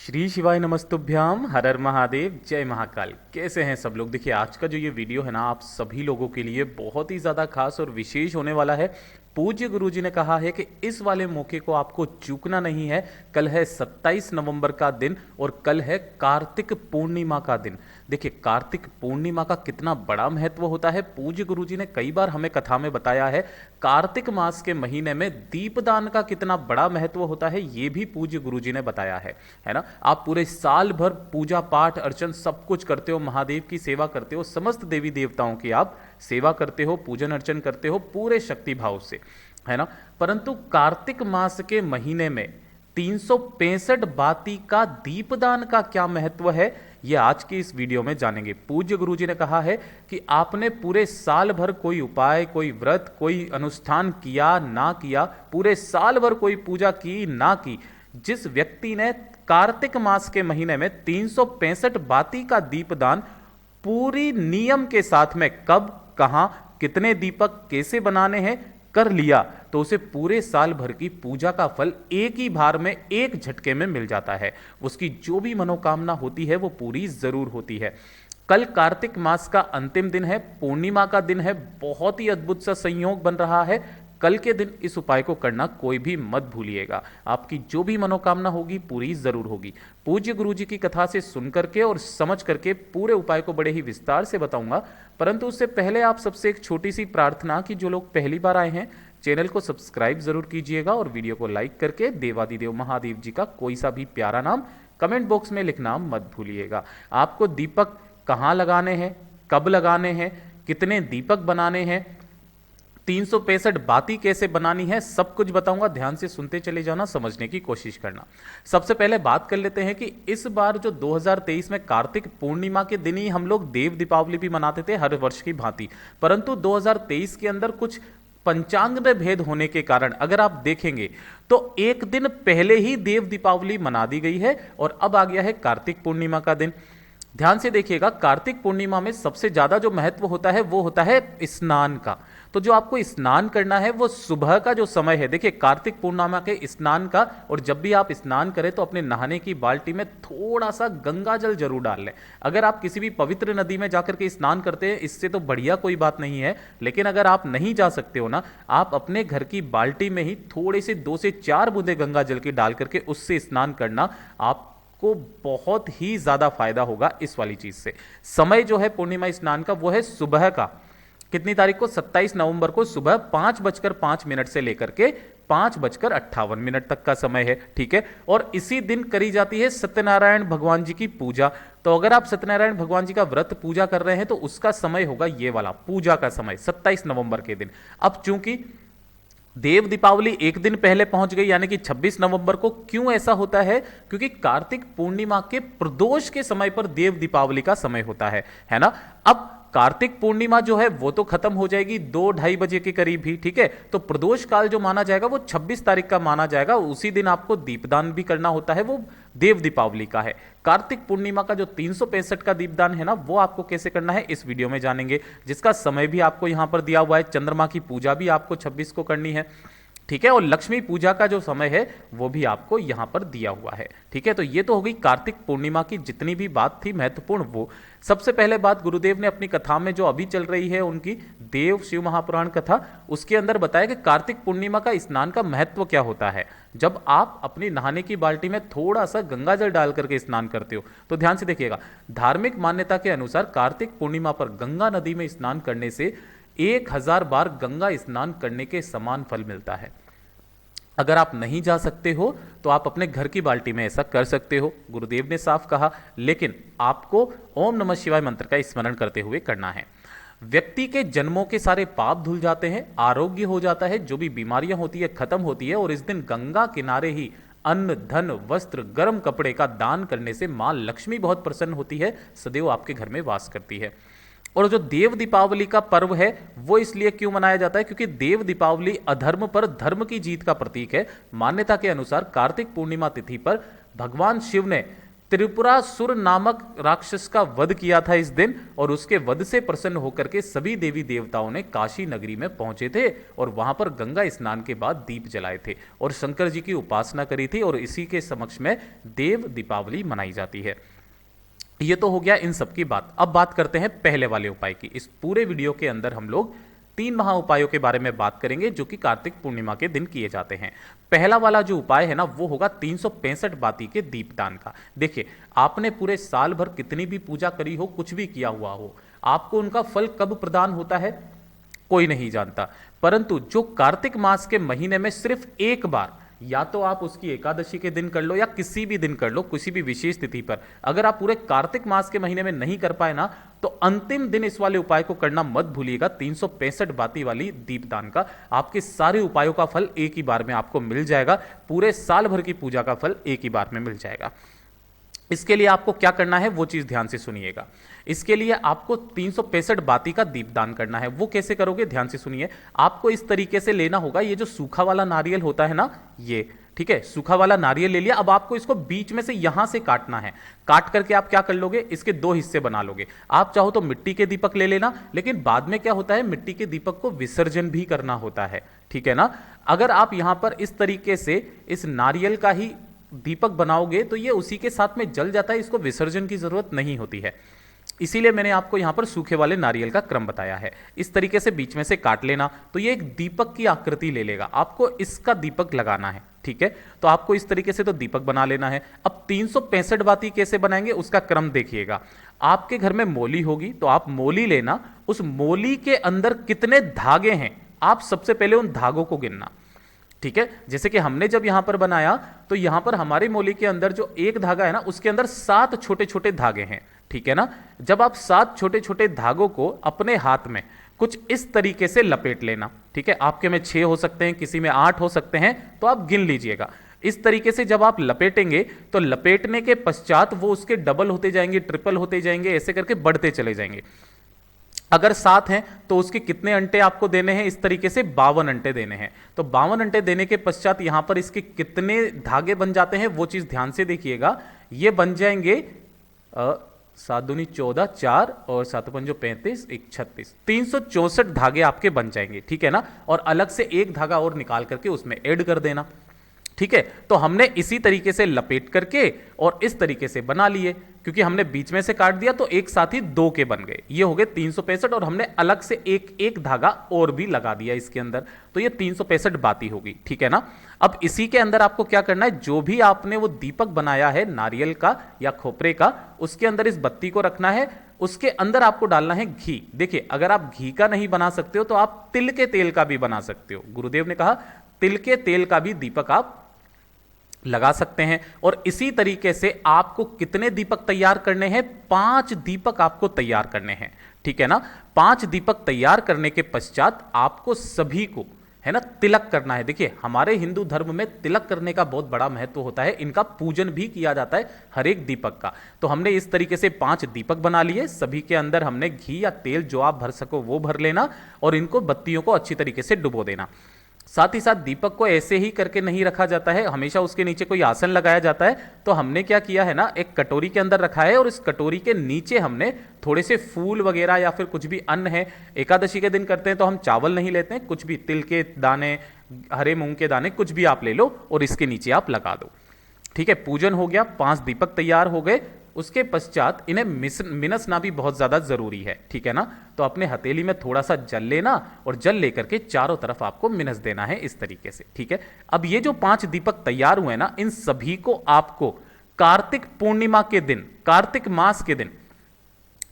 श्री शिवाय नमस्तुभ्याम हर हर महादेव जय महाकाल। कैसे हैं सब लोग। देखिए आज का जो ये वीडियो है ना आप सभी लोगों के लिए बहुत ही ज़्यादा खास और विशेष होने वाला है। पूज्य गुरुजी ने कहा है कि इस वाले मौके को आपको चूकना नहीं है। कल है 27 नवंबर का दिन और कल है कार्तिक पूर्णिमा का दिन। देखिए कार्तिक पूर्णिमा का कितना बड़ा महत्व होता है पूज्य गुरुजी ने कई बार हमें कथा में बताया है। कार्तिक मास के महीने में दीपदान का कितना बड़ा महत्व होता है ये भी पूज्य गुरुजी ने बताया है ना। आप पूरे साल भर पूजा पाठ अर्चन सब कुछ करते हो, महादेव की सेवा करते हो, समस्त देवी देवताओं की आप सेवा करते हो, पूजन अर्चन करते हो पूरे शक्ति भाव से, है ना। परंतु कार्तिक मास के महीने में 365 बाती का दीपदान का क्या महत्व है ये आज की इस वीडियो में जानेंगे। पूज्य गुरुजी ने कहा है कि आपने पूरे साल भर कोई उपाय, कोई व्रत, कोई अनुष्ठान किया ना किया, पूरे साल भर कोई पूजा की ना की, जिस व्यक्ति ने कार्तिक मास के महीने में 365 बाती का दीपदान पूरी नियम के साथ में कब, कहां, कितने दीपक कैसे बनाने हैं कर लिया तो उसे पूरे साल भर की पूजा का फल एक ही बार में एक झटके में मिल जाता है। उसकी जो भी मनोकामना होती है वो पूरी जरूर होती है। कल कार्तिक मास का अंतिम दिन है, पूर्णिमा का दिन है, बहुत ही अद्भुत सा संयोग बन रहा है। कल के दिन इस उपाय को करना कोई भी मत भूलिएगा। आपकी जो भी मनोकामना होगी पूरी जरूर होगी। पूज्य गुरुजी की कथा से सुन करके और समझ करके पूरे उपाय को बड़े ही विस्तार से बताऊंगा। परंतु उससे पहले आप सबसे एक छोटी सी प्रार्थना कि जो लोग पहली बार आए हैं चैनल को सब्सक्राइब जरूर कीजिएगा और वीडियो को लाइक करके देवादिदेव महादेव जी का कोई सा भी प्यारा नाम कमेंट बॉक्स में लिखना मत भूलिएगा। आपको दीपक कहाँ लगाने हैं, कब लगाने हैं, कितने दीपक बनाने हैं, 365 बाती कैसे बनानी है, सब कुछ बताऊंगा। ध्यान से सुनते चले जाना, समझने की कोशिश करना। सबसे पहले बात कर लेते हैं कि इस बार जो 2023 में कार्तिक पूर्णिमा के दिन ही हम लोग देव दीपावली भी मनाते थे हर वर्ष की भांति, परंतु 2023 के अंदर कुछ पंचांग में भेद होने के कारण अगर आप देखेंगे तो एक दिन पहले ही देव दीपावली मना दी गई है और अब आ गया है कार्तिक पूर्णिमा का दिन। ध्यान से देखिएगा, कार्तिक पूर्णिमा में सबसे ज्यादा जो महत्व होता है वो होता है स्नान का। तो जो आपको स्नान करना है वो सुबह का जो समय है, देखिए कार्तिक पूर्णिमा के स्नान का, और जब भी आप स्नान करें तो अपने नहाने की बाल्टी में थोड़ा सा गंगा जल जरूर डाल लें। अगर आप किसी भी पवित्र नदी में जाकर के स्नान करते हैं इससे तो बढ़िया कोई बात नहीं है, लेकिन अगर आप नहीं जा सकते हो ना, आप अपने घर की बाल्टी में ही थोड़े से 2 से 4 बूंदे गंगा जल की डाल करके उससे स्नान करना आपको बहुत ही ज्यादा फायदा होगा इस वाली चीज से। समय जो है पूर्णिमा स्नान का वो है सुबह का, कितनी तारीख को, 27 नवंबर को सुबह 5:05 से लेकर के 5:58 तक का समय है, ठीक है। और इसी दिन करी जाती है सत्यनारायण भगवान जी की पूजा। तो अगर आप सत्यनारायण भगवान जी का व्रत पूजा कर रहे हैं तो उसका समय होगा ये वाला पूजा का समय 27 नवंबर के दिन। अब चूंकि देव दीपावली एक दिन पहले पहुंच गई यानी कि 26 नवंबर को, क्यों ऐसा होता है, क्योंकि कार्तिक पूर्णिमा के प्रदोष के समय पर देव दीपावली का समय होता है ना। अब कार्तिक पूर्णिमा जो है वो तो खत्म हो जाएगी 2-2:30 बजे के करीब ही, ठीक है। तो प्रदोष काल जो माना जाएगा वो 26 तारीख का माना जाएगा। उसी दिन आपको दीपदान भी करना होता है, वो देव दीपावली का है। कार्तिक पूर्णिमा का जो 365 का दीपदान है ना वो आपको कैसे करना है इस वीडियो में जानेंगे, जिसका समय भी आपको यहां पर दिया हुआ है। चंद्रमा की पूजा भी आपको 26 को करनी है, ठीक है। और लक्ष्मी पूजा का जो समय है वो भी आपको यहां पर दिया हुआ है, ठीक है। तो ये तो हो गई कार्तिक पूर्णिमा की जितनी भी बात थी महत्वपूर्ण वो। सबसे पहले बात गुरुदेव ने अपनी कथा में जो अभी चल रही है उनकी देव शिव महापुराण कथा, उसके अंदर बताया कि कार्तिक पूर्णिमा का स्नान का महत्व क्या होता है। जब आप अपनी नहाने की बाल्टी में थोड़ा सा गंगा जल डाल करके स्नान करते हो तो ध्यान से देखिएगा, धार्मिक मान्यता के अनुसार कार्तिक पूर्णिमा पर गंगा नदी में स्नान करने से 1000 बार गंगा स्नान करने के समान फल मिलता है। अगर आप नहीं जा सकते हो तो आप अपने घर की बाल्टी में ऐसा कर सकते हो, गुरुदेव ने साफ कहा, लेकिन आपको ओम नमः शिवाय मंत्र का स्मरण करते हुए करना है। व्यक्ति के जन्मों के सारे पाप धुल जाते हैं, आरोग्य हो जाता है, जो भी बीमारियां होती है खत्म होती है, और इस दिन गंगा किनारे ही अन्न, धन, वस्त्र, गर्म कपड़े का दान करने से मां लक्ष्मी बहुत प्रसन्न होती है, सदैव आपके घर में वास करती है। और जो देव दीपावली का पर्व है वो इसलिए क्यों मनाया जाता है, क्योंकि देव दीपावली अधर्म पर धर्म की जीत का प्रतीक है। मान्यता के अनुसार कार्तिक पूर्णिमा तिथि पर भगवान शिव ने त्रिपुरासुर नामक राक्षस का वध किया था इस दिन, और उसके वध से प्रसन्न होकर के सभी देवी देवताओं ने काशी नगरी में पहुंचे थे और वहां पर गंगा स्नान के बाद दीप जलाए थे और शंकर जी की उपासना करी थी, और इसी के समक्ष में देव दीपावली मनाई जाती है। ये तो हो गया इन सब की बात। अब बात करते हैं पहले वाले उपाय की। इस पूरे वीडियो के अंदर हम लोग 3 महा उपायों के बारे में बात करेंगे जो कि कार्तिक पूर्णिमा के दिन किए जाते हैं। पहला वाला जो उपाय है ना, वो होगा 365 बाती के दीपदान का। देखिए, आपने पूरे साल भर कितनी भी पूजा करी हो, कुछ भी किया हुआ हो, आपको उनका फल कब प्रदान होता है कोई नहीं जानता, परंतु जो कार्तिक मास के महीने में सिर्फ एक बार, या तो आप उसकी एकादशी के दिन कर लो या किसी भी दिन कर लो, किसी भी विशेष तिथि पर, अगर आप पूरे कार्तिक मास के महीने में नहीं कर पाए ना, तो अंतिम दिन इस वाले उपाय को करना मत भूलिएगा। 365 बाती वाली दीपदान का आपके सारे उपायों का फल एक ही बार में आपको मिल जाएगा। पूरे साल भर की पूजा का फल एक ही बार में मिल जाएगा। इसके लिए आपको क्या करना है वो चीज ध्यान से सुनिएगा। इसके लिए आपको 365 बाती का दीपदान करना है। वो कैसे करोगे, ध्यान से सुनिए। आपको इस तरीके से लेना होगा, ये जो सूखा वाला नारियल होता है ना, ये ठीक है, सूखा वाला नारियल ले लिया। अब आपको इसको बीच में से यहां से काटना है। काट करके आप क्या कर लोगे, इसके 2 हिस्से बना लोगे। आप चाहो तो मिट्टी के दीपक ले लेना, लेकिन बाद में क्या होता है, मिट्टी के दीपक को विसर्जन भी करना होता है, ठीक है ना। अगर आप यहां पर इस तरीके से इस नारियल का ही दीपक बनाओगे तो ये उसी के साथ में जल जाता है, इसको विसर्जन की जरूरत नहीं होती है। इसीलिए मैंने आपको यहां पर सूखे वाले नारियल का क्रम बताया है। इस तरीके से बीच में से काट लेना, तो ये एक दीपक की आकृति ले लेगा। आपको इसका दीपक लगाना है, ठीक है। तो आपको इस तरीके से तो दीपक बना लेना है। अब 365 बाती कैसे बनाएंगे उसका क्रम देखिएगा। आपके घर में मोली होगी तो आप मोली लेना, उस मोली के अंदर कितने धागे हैं आप सबसे पहले उन धागों को गिनना, ठीक है। जैसे कि हमने जब यहां पर बनाया तो यहां पर हमारी मोली के अंदर जो एक धागा है ना, उसके अंदर 7 छोटे छोटे धागे हैं, ठीक है ना। जब आप 7 छोटे छोटे धागों को अपने हाथ में कुछ इस तरीके से लपेट लेना, ठीक है। आपके में 6 हो सकते हैं, किसी में 8 हो सकते हैं, तो आप गिन लीजिएगा। इस तरीके से जब आप लपेटेंगे तो लपेटने के पश्चात वो उसके डबल होते जाएंगे, ट्रिपल होते जाएंगे, ऐसे करके बढ़ते चले जाएंगे। अगर 7 हैं तो उसके कितने अंटे आपको देने हैं, इस तरीके से 52 अंटे देने हैं। तो 52 अंटे देने के पश्चात यहां पर इसके कितने धागे बन जाते हैं वो चीज ध्यान से देखिएगा। ये बन जाएंगे 7 दूनी 14, 4 और 7 पंजो 35, 1 36, 364 धागे आपके बन जाएंगे, ठीक है ना। और अलग से एक धागा और निकाल करके उसमें ऐड कर देना, ठीक है। तो हमने इसी तरीके से लपेट करके और इस तरीके से बना लिए, क्योंकि हमने बीच में से काट दिया तो एक साथ ही 2 के बन गए। ये हो गए 365 और हमने अलग से एक एक धागा और भी लगा दिया इसके अंदर, तो ये 365 बाती होगी, ठीक है ना। अब इसी के अंदर आपको क्या करना है, जो भी आपने वो दीपक बनाया है नारियल का या खोपरे का, उसके अंदर इस बत्ती को रखना है। उसके अंदर आपको डालना है घी। देखिए, अगर आप घी का नहीं बना सकते हो तो आप तिल के तेल का भी बना सकते हो। गुरुदेव ने कहा तिल के तेल का भी दीपक आप लगा सकते हैं। और इसी तरीके से आपको कितने दीपक तैयार करने हैं, 5 दीपक आपको तैयार करने हैं, ठीक है ना। 5 दीपक तैयार करने के पश्चात आपको सभी को है ना तिलक करना है। देखिए, हमारे हिंदू धर्म में तिलक करने का बहुत बड़ा महत्व होता है, इनका पूजन भी किया जाता है हर एक दीपक का। तो हमने इस तरीके से 5 दीपक बना लिए, सभी के अंदर हमने घी या तेल जो आप भर सको वो भर लेना और इनको बत्तियों को अच्छी तरीके से डुबो देना। साथ ही साथ दीपक को ऐसे ही करके नहीं रखा जाता है, हमेशा उसके नीचे कोई आसन लगाया जाता है। तो हमने क्या किया है ना, एक कटोरी के अंदर रखा है और इस कटोरी के नीचे हमने थोड़े से फूल वगैरह या फिर कुछ भी अन्न है, एकादशी के दिन करते हैं तो हम चावल नहीं लेते हैं, कुछ भी तिल के दाने, हरे मूंग के दाने, कुछ भी आप ले लो और इसके नीचे आप लगा दो, ठीक है। पूजन हो गया, 5 दीपक तैयार हो गए। उसके पश्चात इन्हें मिनसना भी बहुत ज्यादा जरूरी है, ठीक है ना। तो अपने हथेली में थोड़ा सा जल लेना और जल लेकर के चारों तरफ आपको मिनस देना है इस तरीके से, ठीक है। अब ये जो 5 दीपक तैयार हुए ना, इन सभी को आपको कार्तिक पूर्णिमा के दिन, कार्तिक मास के दिन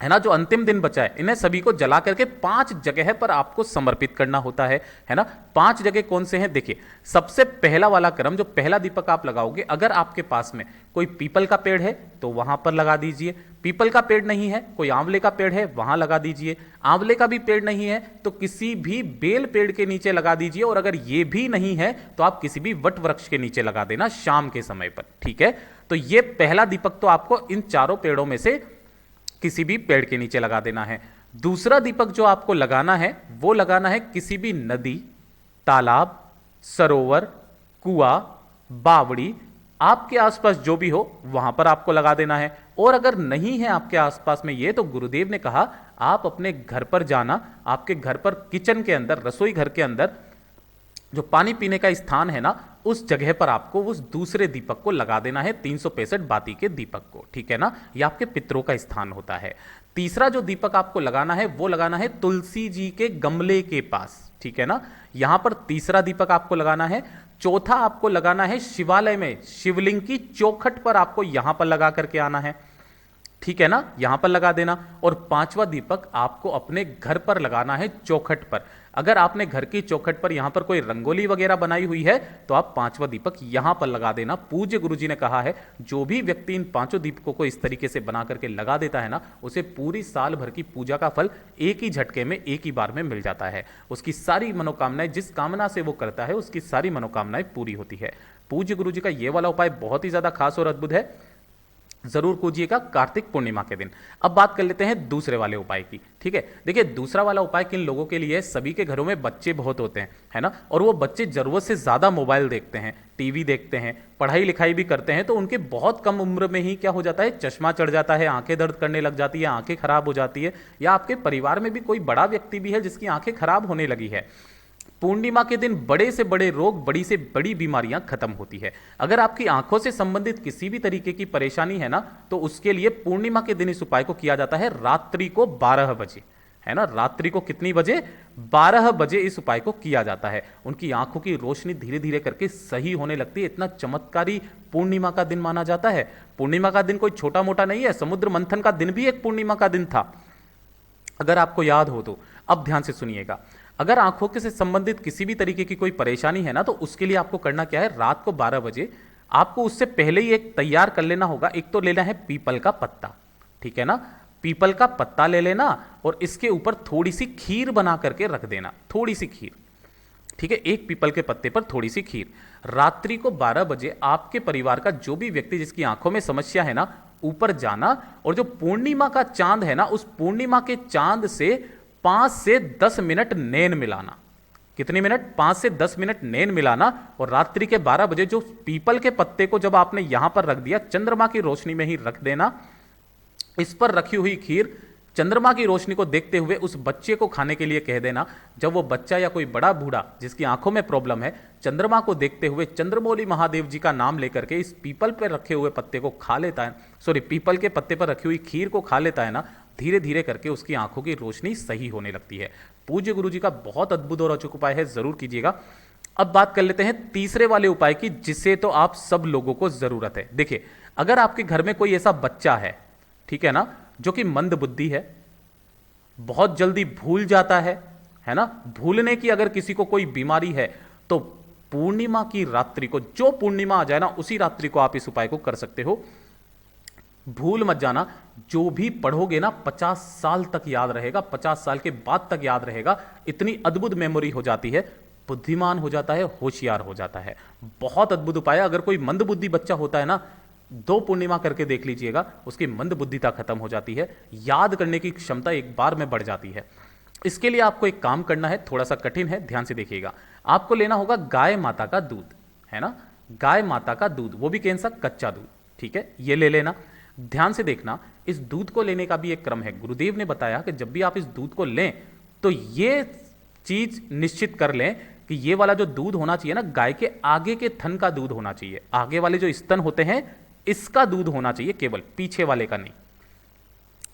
है ना, जो अंतिम दिन बचा है, इन्हें सभी को जला करके 5 जगह पर आपको समर्पित करना होता है ना। 5 जगह कौन से हैं, देखिए। सबसे पहला वाला क्रम, जो पहला दीपक आप लगाओगे, अगर आपके पास में कोई पीपल का पेड़ है तो वहां पर लगा दीजिए। पीपल का पेड़ नहीं है, कोई आंवले का पेड़ है, वहां लगा दीजिए। आंवले का भी पेड़ नहीं है तो किसी भी बेल पेड़ के नीचे लगा दीजिए। और अगर ये भी नहीं है तो आप किसी भी वट वृक्ष के नीचे लगा देना शाम के समय पर, ठीक है। तो ये पहला दीपक तो आपको इन चारों पेड़ों में से किसी भी पेड़ के नीचे लगा देना है। दूसरा दीपक जो आपको लगाना है वो लगाना है किसी भी नदी, तालाब, सरोवर, कुआं, बावड़ी आपके आसपास जो भी हो वहां पर आपको लगा देना है। और अगर नहीं है आपके आसपास में ये, तो गुरुदेव ने कहा आप अपने घर पर जाना, आपके घर पर किचन के अंदर, रसोई घर के अंदर जो पानी पीने का स्थान है ना, उस जगह पर आपको उस दूसरे दीपक को लगा देना है, 365 बाती के दीपक को, ठीक है ना। ये आपके पितरों का स्थान होता है। तीसरा जो दीपक आपको लगाना है वो लगाना है तुलसी जी के गमले के पास, ठीक है ना। यहां पर तीसरा दीपक आपको लगाना है। चौथा आपको लगाना है शिवालय में शिवलिंग की चौखट पर, आपको यहां पर लगा करके आना है, ठीक है ना, यहां पर लगा देना। और पांचवा दीपक आपको अपने घर पर लगाना है चौखट पर। अगर आपने घर की चौखट पर यहां पर कोई रंगोली वगैरह बनाई हुई है तो आप पांचवा दीपक यहां पर लगा देना। पूज्य गुरुजी ने कहा है जो भी व्यक्ति इन पांचों दीपकों को इस तरीके से बना करके लगा देता है ना, उसे पूरी साल भर की पूजा का फल एक ही झटके में, एक ही बार में मिल जाता है। उसकी सारी मनोकामनाएं, जिस कामना से वो करता है उसकी सारी मनोकामनाएं पूरी होती है। पूज्य गुरुजी का ये वाला उपाय बहुत ही ज्यादा खास और अद्भुत है, जरूर कीजिएगा कार्तिक पूर्णिमा के दिन। अब बात कर लेते हैं दूसरे वाले उपाय की, ठीक है। देखिए दूसरा वाला उपाय किन लोगों के लिए है, सभी के घरों में बच्चे बहुत होते हैं, है ना, और वो बच्चे जरूरत से ज्यादा मोबाइल देखते हैं, टीवी देखते हैं, पढ़ाई लिखाई भी करते हैं, तो उनके बहुत कम उम्र में ही क्या हो जाता है, चश्मा चढ़ जाता है, आंखें दर्द करने लग जाती है, आंखें खराब हो जाती है। या आपके परिवार में भी कोई बड़ा व्यक्ति भी है जिसकी आंखें खराब होने लगी है। पूर्णिमा के दिन बड़े से बड़े रोग, बड़ी से बड़ी बीमारियां खत्म होती है। अगर आपकी आंखों से संबंधित किसी भी तरीके की परेशानी है ना, तो उसके लिए पूर्णिमा के दिन इस उपाय को किया जाता है रात्रि को 12 बजे, है ना। रात्रि को कितनी बजे, 12 बजे इस उपाय को किया जाता है। उनकी आंखों की रोशनी धीरे धीरे करके सही होने लगती है। इतना चमत्कारी पूर्णिमा का दिन माना जाता है। पूर्णिमा का दिन कोई छोटा मोटा नहीं है, समुद्र मंथन का दिन भी एक पूर्णिमा का दिन था, अगर आपको याद हो तो। अब ध्यान से सुनिएगा, अगर आंखों के से संबंधित किसी भी तरीके की कोई परेशानी है ना, तो उसके लिए आपको करना क्या है, रात को 12 बजे आपको उससे पहले ही एक तैयार कर लेना होगा। एक तो लेना है पीपल का पत्ता, ठीक है ना, पीपल का पत्ता ले लेना और इसके ऊपर थोड़ी सी खीर बना करके रख देना, थोड़ी सी खीर, ठीक है, एक पीपल के पत्ते पर थोड़ी सी खीर। रात्रि को 12 बजे आपके परिवार का जो भी व्यक्ति जिसकी आंखों में समस्या है ना, ऊपर जाना और जो पूर्णिमा का चांद है ना, उस पूर्णिमा के चांद से 5 से 10 मिनट नैन मिलाना। कितने मिनट, 5 से 10 मिनट नैन मिलाना। और रात्रि के 12 बजे जो पीपल के पत्ते को जब आपने यहां पर रख दिया, चंद्रमा की रोशनी में ही रख देना। इस पर रखी हुई खीर चंद्रमा की रोशनी को देखते हुए उस बच्चे को खाने के लिए कह देना। जब वो बच्चा या कोई बड़ा बूढ़ा जिसकी आंखों में प्रॉब्लम है, चंद्रमा को देखते हुए चंद्रमौली महादेव जी का नाम लेकर के इस पीपल पर रखे हुए पत्ते को खा लेता है, सॉरी पीपल के पत्ते पर रखी हुई खीर को खा लेता है ना, धीरे धीरे करके उसकी आंखों की रोशनी सही होने लगती है। पूज्य गुरु जी का बहुत अद्भुत और अचूक उपाय है, जरूर कीजिएगा। अब बात कर लेते हैं तीसरे वाले उपाय की, जिसे तो आप सब लोगों को जरूरत है। देखिए अगर आपके घर में कोई ऐसा बच्चा है, ठीक है ना, जो कि मंद बुद्धि है, बहुत जल्दी भूल जाता है ना, भूलने की अगर किसी को कोई बीमारी है, तो पूर्णिमा की रात्रि को, जो पूर्णिमा आ जाए ना, उसी रात्रि को आप इस उपाय को कर सकते हो। भूल मत जाना, जो भी पढ़ोगे ना 50 साल तक याद रहेगा, 50 साल के बाद तक याद रहेगा। इतनी अद्भुत मेमोरी हो जाती है, बुद्धिमान हो जाता है, होशियार हो जाता है। बहुत अद्भुत उपाय है। अगर कोई मंद बुद्धि बच्चा होता है ना, 2 पूर्णिमा करके देख लीजिएगा, उसकी मंद बुद्धिता खत्म हो जाती है, याद करने की क्षमता एक बार में बढ़ जाती है। इसके लिए आपको एक काम करना है, थोड़ा सा कठिन है, ध्यान से देखिएगा। आपको लेना होगा गाय माता का दूध, है ना, गाय माता का दूध, वो भी कैसा, कच्चा दूध, ठीक है, ये ले लेना। ध्यान से देखना, इस दूध को लेने का भी एक क्रम है। गुरुदेव ने बताया कि जब भी आप इस दूध को लें तो ये चीज निश्चित कर लें कि ये वाला जो दूध होना चाहिए ना, गाय के आगे के थन का दूध होना चाहिए। आगे वाले जो स्तन होते हैं इसका दूध होना चाहिए, केवल पीछे वाले का नहीं,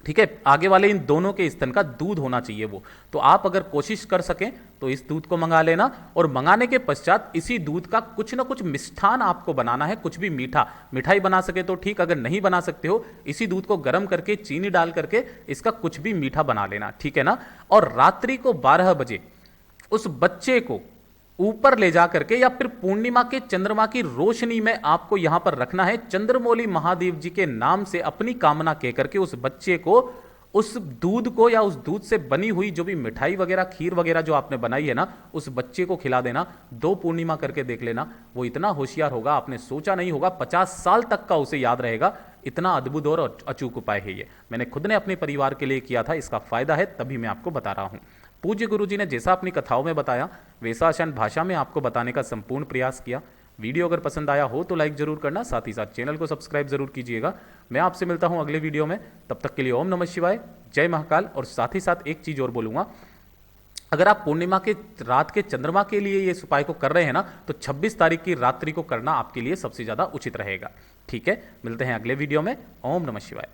ठीक है, आगे वाले इन दोनों के स्तन का दूध होना चाहिए वो। तो आप अगर कोशिश कर सकें तो इस दूध को मंगा लेना, और मंगाने के पश्चात इसी दूध का कुछ ना कुछ मिष्ठान आपको बनाना है, कुछ भी मीठा, मिठाई बना सके तो ठीक, अगर नहीं बना सकते हो इसी दूध को गर्म करके चीनी डाल करके इसका कुछ भी मीठा बना लेना, ठीक है ना। और रात्रि को 12 बजे उस बच्चे को ऊपर ले जा करके या फिर पूर्णिमा के चंद्रमा की रोशनी में आपको यहां पर रखना है। चंद्रमौली महादेव जी के नाम से अपनी कामना कह करके उस बच्चे को उस दूध को या उस दूध से बनी हुई जो भी मिठाई वगैरह, खीर वगैरह जो आपने बनाई है ना, उस बच्चे को खिला देना। 2 पूर्णिमा करके देख लेना, वो इतना होशियार होगा, आपने सोचा नहीं होगा, 50 साल तक का उसे याद रहेगा। इतना अद्भुत और अचूक उपाय है ये, मैंने खुद ने अपने परिवार के लिए किया था, इसका फायदा है तभी मैं आपको बता रहा हूं। पूज्य गुरु जी ने जैसा अपनी कथाओं में बताया वैसा आसान भाषा में आपको बताने का संपूर्ण प्रयास किया। वीडियो अगर पसंद आया हो तो लाइक जरूर करना, साथ ही साथ चैनल को सब्सक्राइब जरूर कीजिएगा। मैं आपसे मिलता हूं अगले वीडियो में, तब तक के लिए ओम नमः शिवाय, जय महाकाल। और साथ ही साथ एक चीज और बोलूंगा, अगर आप पूर्णिमा के रात के चंद्रमा के लिए ये उपाय को कर रहे हैं ना, तो 26 तारीख की रात्रि को करना आपके लिए सबसे ज्यादा उचित रहेगा। ठीक है, मिलते हैं अगले वीडियो में। ओम नमः शिवाय।